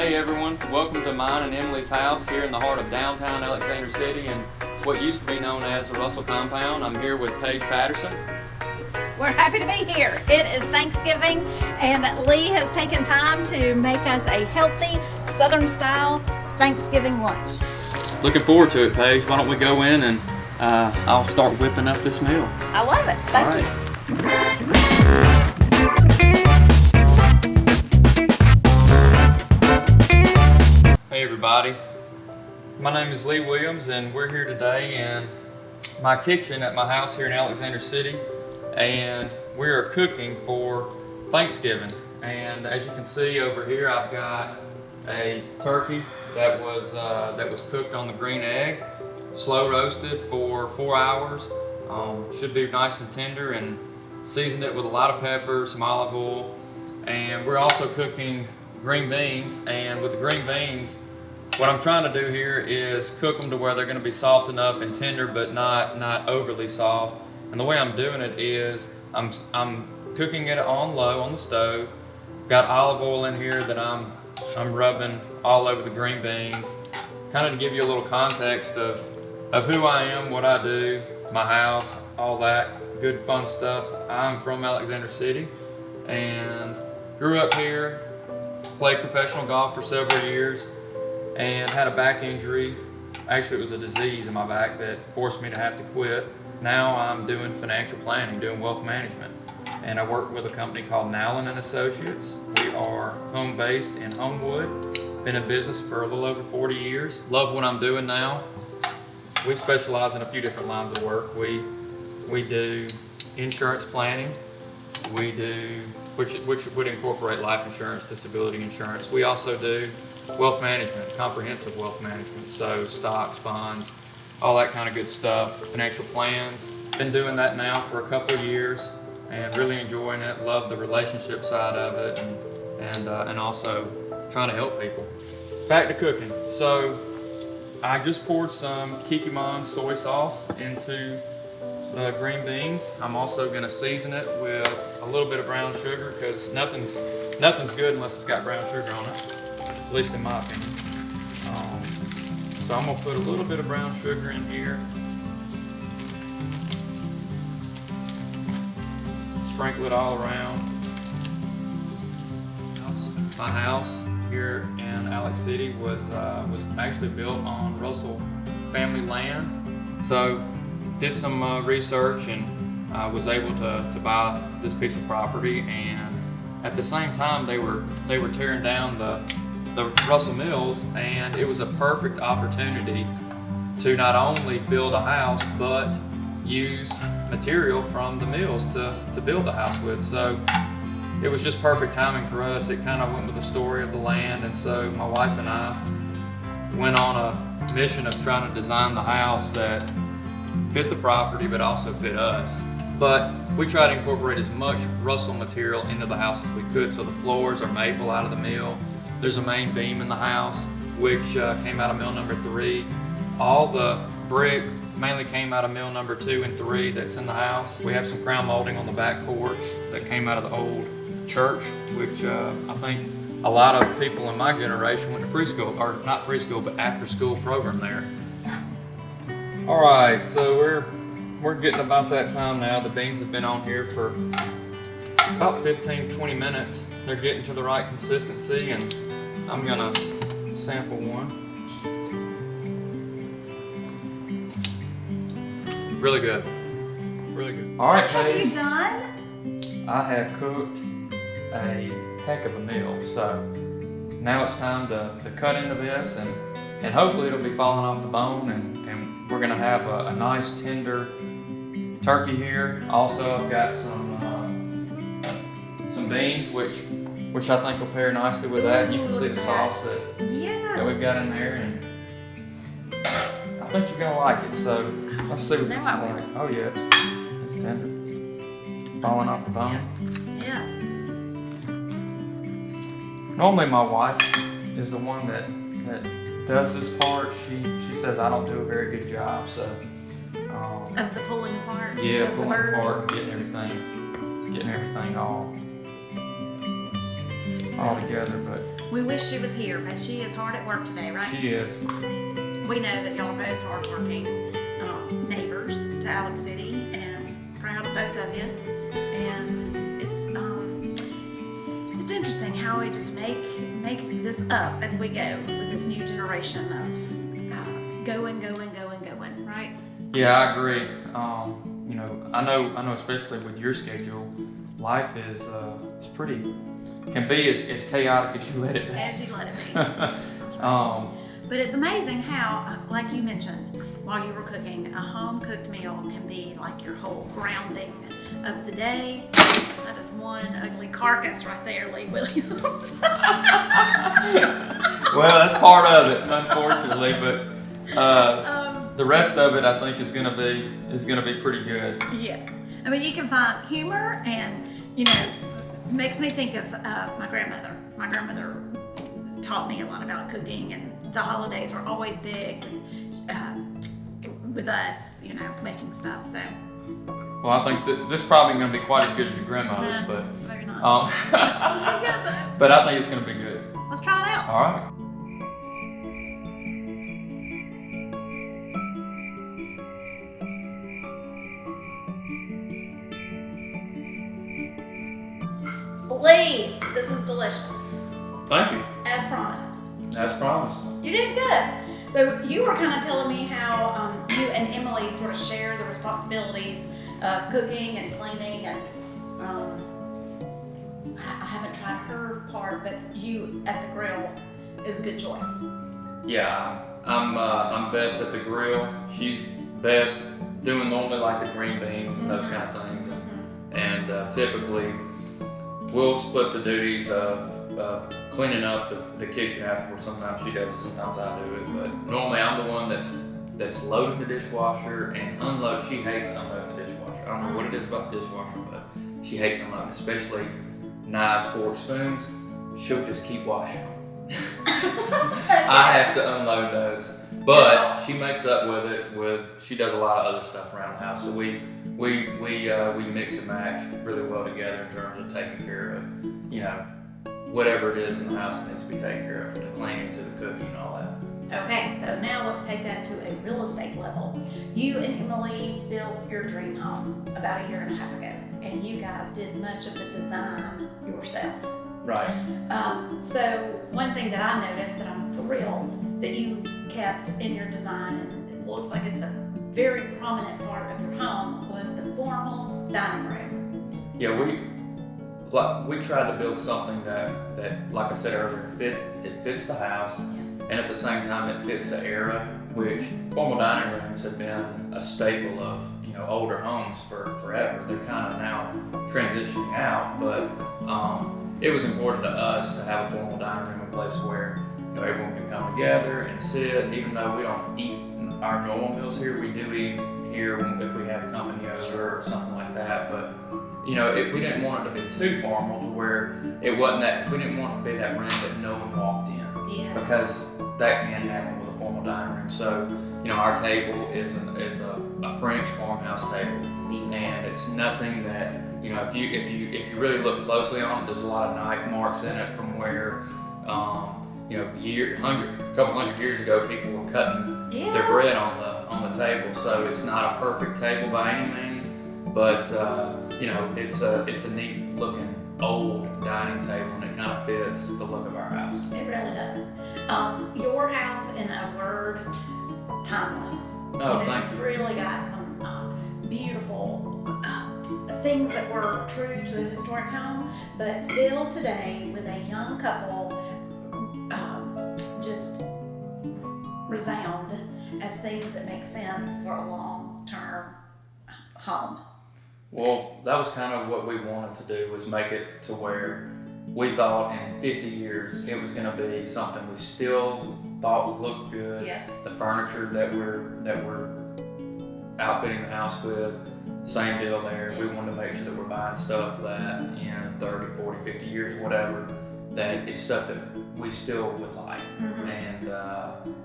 Hey everyone, welcome to mine and Emily's house here in the heart of downtown Alexander City and what used to be known as the Russell Compound. I'm here with Paige Patterson. We're happy to be here. It is Thanksgiving and Lee has taken time to make us a healthy Southern style Thanksgiving lunch. Looking forward to it, Paige. Why don't we go in and I'll start whipping up this meal. I love it. Thank you. Hey everybody, my name is Lee Williams and we're here today in my kitchen at my house here in Alexander City, and we are cooking for Thanksgiving. And as you can see over here, I've got a turkey that was cooked on the green egg, slow roasted for 4 hours. Should be nice and tender, and seasoned it with a lot of pepper, some olive oil, and we're also cooking green beans. And with the green beans, what I'm trying to do here is cook them to where they're going to be soft enough and tender, but not overly soft. And the way I'm doing it is I'm cooking it on low on the stove. Got olive oil in here that I'm rubbing all over the green beans, kind of to give you a little context of who I am, what I do, my house, all that good fun stuff. I'm from Alexander City and grew up here, played professional golf for several years, and had a back injury. Actually, it was a disease in my back that forced me to have to quit. Now I'm doing financial planning, doing wealth management, and I work with a company called Nowlin and Associates. We are home-based in Homewood. Been in business for a little over 40 years. Love what I'm doing now. We specialize in a few different lines of work. We do insurance planning. We do, which would incorporate life insurance, disability insurance. We also do wealth management, comprehensive wealth management, so stocks, bonds, all that kind of good stuff, financial plans. Been doing that now for a couple of years and really enjoying it. Love the relationship side of it, and also trying to help people. Back to cooking. So I just poured some Kikkoman soy sauce into the green beans. I'm also going to season it with a little bit of brown sugar, because nothing's good unless it's got brown sugar on it, at least in my opinion. So I'm going to put a little bit of brown sugar in here. Sprinkle it all around. My house here in Alex City was actually built on Russell family land. So did some research and was able to buy this piece of property, and at the same time they were tearing down the Russell Mills, and it was a perfect opportunity to not only build a house but use material from the mills to build the house with. So it was just perfect timing for us. It kind of went with the story of the land, and so my wife and I went on a mission of trying to design the house that fit the property but also fit us. But we try to incorporate as much Russell material into the house as we could. So the floors are maple out of the mill. There's a main beam in the house which came out of mill number 3. All the brick mainly came out of mill number 2 and 3 that's in the house. We have some crown molding on the back porch that came out of the old church, which I think a lot of people in my generation went to preschool, or not preschool, but after school program there. All right, so we're getting about that time now. The beans have been on here for about 15-20 minutes. They're getting to the right consistency, and I'm gonna sample one. Really good, really good. All right, What have Paige, you done? I have cooked a heck of a meal. So now it's time to cut into this, and hopefully it'll be falling off the bone, and we're gonna have a nice tender turkey here. Also, I've got some beans, which I think will pair nicely with that. You can see the sauce that we've got in there, and I think you're gonna like it. So let's see what this is like. Oh yeah, it's tender, falling off the bone. Yeah. Normally my wife is the one that does this part. She says I don't do a very good job, so Of the pulling apart. yeah, of the pulling bird. apart, getting everything all together. But We wish she was here, but she is hard at work today, right? She is. We know that y'all are both hardworking neighbors to Alex City, and proud of both of you. And it's interesting how we just make this up as we go with this new generation of going, right? Yeah, I agree. You know, I know, especially with your schedule, life is can be as chaotic as you let it be. As you let it be. That's right. But it's amazing how, like you mentioned, while you were cooking, a home-cooked meal can be like your whole grounding of the day. That is one ugly carcass right there, Lee Williams. Well, that's part of it, unfortunately, but the rest of it, I think, is gonna be pretty good. Yes, I mean, you can find humor, and you know, makes me think of my grandmother. My grandmother taught me a lot about cooking, and the holidays were always big with us, you know, making stuff. So. Well, I think that this is probably going to be quite as good as your grandmother's, No, but maybe not. but I think it's going to be good. Let's try it out. All right. Lee, this is delicious. Thank you. As promised. As promised. You did good. So you were kind of telling me how you and Emily sort of share the responsibilities of cooking and cleaning, and I haven't tried her part, but you at the grill is a good choice. Yeah, I'm best at the grill. She's best doing normally like the green beans and those kind of things, and typically we'll split the duties of cleaning up the kitchen afterwards. Sometimes she does it, sometimes I do it, but normally I'm the one that's loading the dishwasher and unloading. She hates unloading the dishwasher. I don't know what it is about the dishwasher, but she hates unloading, especially knives, forks, spoons. She'll just keep washing them. I have to unload those, but she makes up with it. She does a lot of other stuff around the house, so we mix and match really well together in terms of taking care of, you know, whatever it is in the house that needs to be taken care of, from the cleaning to the cooking and all that. Okay, so now let's take that to a real estate level. You and Emily built your dream home about 1.5 years ago, and you guys did much of the design yourself. Right. So one thing that I noticed that I'm thrilled that you kept in your design, and it looks like it's a very prominent part of your home, was the formal dining room. Yeah, we tried to build something that like I said earlier, it fits the house, Yes. and at the same time it fits the era, which formal dining rooms have been a staple of, you know, older homes for forever. They're kind of now transitioning out, but it was important to us to have a formal dining room, a place where, you know, everyone can come together and sit. Even though we don't eat our normal meals here, we do eat here if we have company over or something like that. But you know, we didn't want it to be too formal to where it wasn't that. We didn't want it to be that room that no one walked in, Yes. because that can happen with a formal dining room. So, you know, our table is a French farmhouse table, and it's nothing that, you know, if you really look closely on it, there's a lot of knife marks in it from where, you know, a couple hundred years ago, people were cutting their bread on the table. So it's not a perfect table by any means, but you know, it's a neat looking old dining table, and it kind of fits the look of our house. It really does. Your house, in a word, timeless. Oh, thank you. Really got some beautiful things that were true to a historic home, but still today, with a young couple, just resound as things that make sense for a long-term home. Well, that was kind of what we wanted to do, was make it to where we thought in 50 years it was going to be something we still thought would look good. Yes. The furniture that we're outfitting the house with, same deal there. Yes. We wanted to make sure that we're buying stuff that in 30, 40, 50 years, whatever, that it's stuff that we still would like. And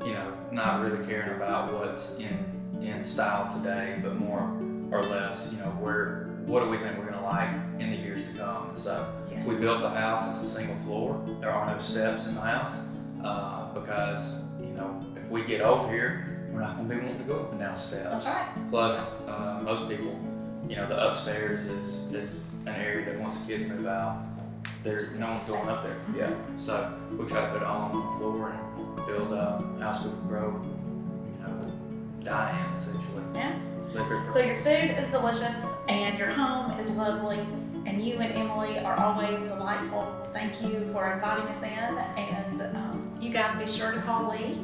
you know, not really caring about what's in style today, but more or less, you know, what do we think we're going to like in the years to come. So Yes. we built the house as a single floor. There are no steps in the house because, you know, if we get over here, we're not going to be wanting to go up and down steps. That's right. Plus, most people, you know, the upstairs is an area that once the kids move out, there's no one's going up there. Yeah. So we try to put it all on the floor and build a house we can grow, you know, die in essentially. Yeah. Live here So forever. your food is delicious and your home is lovely and you and Emily are always delightful. Thank you for inviting us in, and you guys be sure to call Lee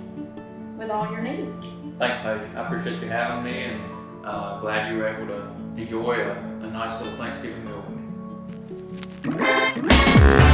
with all your needs. Thanks, Paige. I appreciate you having me, and glad you were able to enjoy a nice little Thanksgiving meal with me.